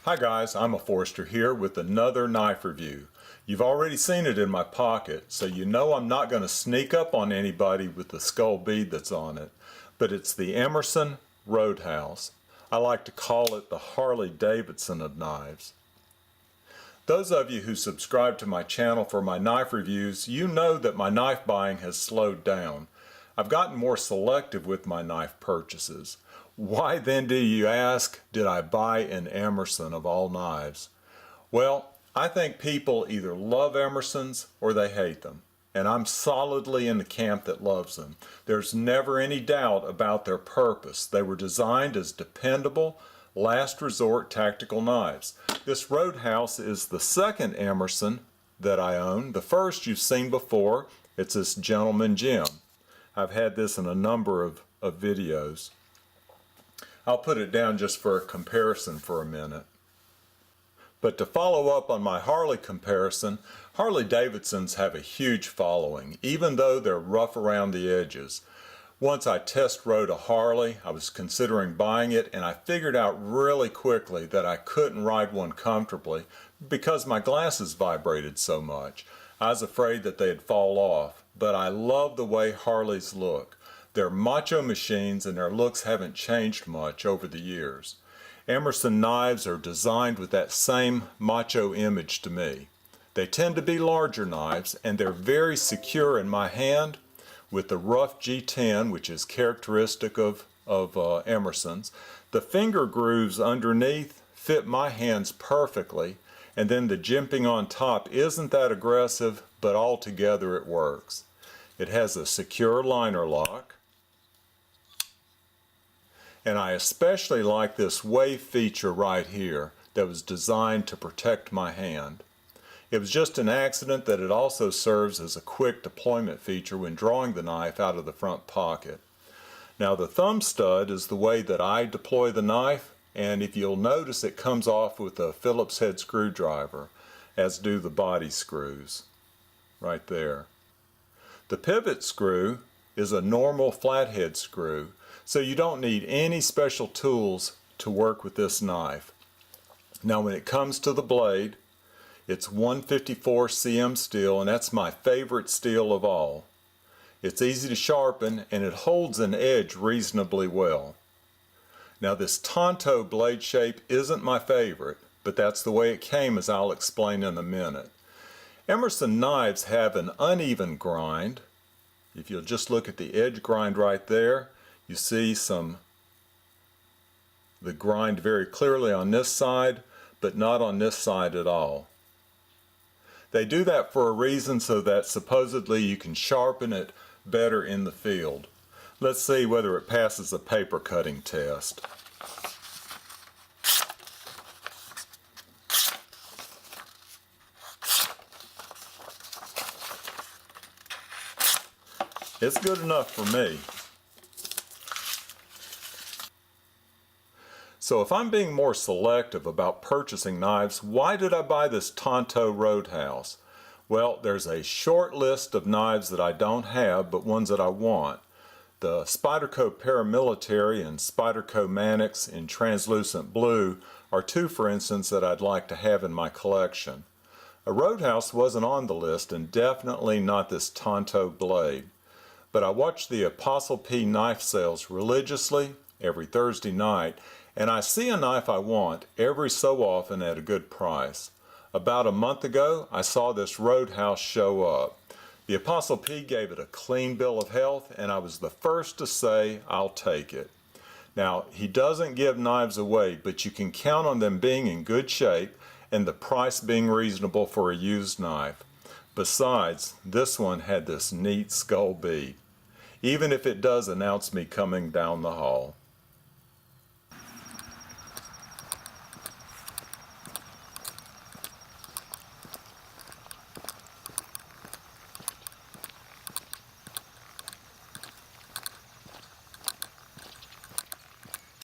Hi guys, I'm a Forester here with another knife review. You've already seen it in my pocket, so you know I'm not going to sneak up on anybody with the skull bead that's on it, but it's the Emerson Roadhouse. I like to call it the Harley Davidson of knives. Those of you who subscribe to my channel for my knife reviews, you know that my knife buying has slowed down. I've gotten more selective with my knife purchases. Why then, do you ask, did I buy an Emerson of all knives? Well, I think people either love Emersons or they hate them. And I'm solidly in the camp that loves them. There's never any doubt about their purpose. They were designed as dependable, last resort tactical knives. This Roadhouse is the second Emerson that I own. The first you've seen before. It's this Gentleman Jim. I've had this in a number of videos. I'll put it down just for a comparison for a minute. But to follow up on my Harley comparison, Harley Davidsons have a huge following, even though they're rough around the edges. Once I test rode a Harley, I was considering buying it, and I figured out really quickly that I couldn't ride one comfortably because my glasses vibrated so much. I was afraid that they'd fall off, but I love the way Harleys look. They're macho machines and their looks haven't changed much over the years. Emerson knives are designed with that same macho image to me. They tend to be larger knives and they're very secure in my hand with the rough G10, which is characteristic of Emerson's. The finger grooves underneath fit my hands perfectly, and then the jimping on top isn't that aggressive, but altogether it works. It has a secure liner lock. And I especially like this wave feature right here that was designed to protect my hand. It was just an accident that it also serves as a quick deployment feature when drawing the knife out of the front pocket. Now the thumb stud is the way that I deploy the knife, and if you'll notice it comes off with a Phillips head screwdriver, as do the body screws, right there. The pivot screw is a normal flathead screw, so you don't need any special tools to work with this knife. Now when it comes to the blade, it's 154 cm steel, and that's my favorite steel of all. It's easy to sharpen and it holds an edge reasonably well. Now this Tonto blade shape isn't my favorite, but that's the way it came, as I'll explain in a minute. Emerson knives have an uneven grind. If you'll just look at the edge grind right there, you see the grind very clearly on this side, but not on this side at all. They do that for a reason, so that supposedly you can sharpen it better in the field. Let's see whether it passes a paper cutting test. It's good enough for me. So if I'm being more selective about purchasing knives, why did I buy this Tonto Roadhouse? Well, there's a short list of knives that I don't have, but ones that I want. The Spyderco Paramilitary and Spyderco Mannix in translucent blue are two, for instance, that I'd like to have in my collection. A Roadhouse wasn't on the list, and definitely not this Tonto blade. But I watch the Apostle P knife sales religiously every Thursday night, and I see a knife I want every so often at a good price. About a month ago, I saw this Roadhouse show up. The Apostle P gave it a clean bill of health, and I was the first to say, I'll take it. Now, he doesn't give knives away, but you can count on them being in good shape and the price being reasonable for a used knife. Besides, this one had this neat skull bead, even if it does announce me coming down the hall.